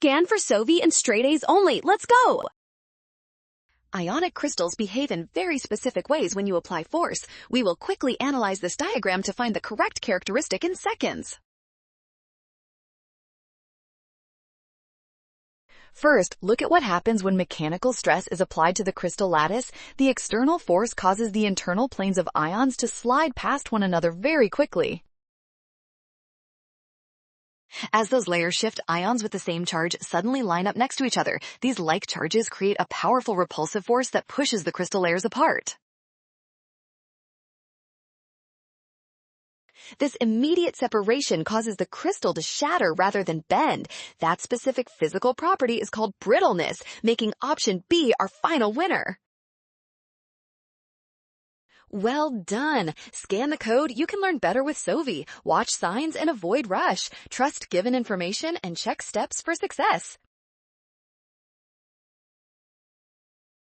Scan for Sovi and straight A's only. Let's go! Ionic crystals behave in very specific ways when you apply force. We will quickly analyze this diagram to find the correct characteristic in seconds. First, look at what happens when mechanical stress is applied to the crystal lattice. The external force causes the internal planes of ions to slide past one another very quickly. As those layers shift, ions with the same charge suddenly line up next to each other. These like charges create a powerful repulsive force that pushes the crystal layers apart. This immediate separation causes the crystal to shatter rather than bend. That specific physical property is called brittleness, making option B our final winner. Well done! Scan the code. You can learn better with Sovi. Watch signs and avoid rush. Trust given information and check steps for success.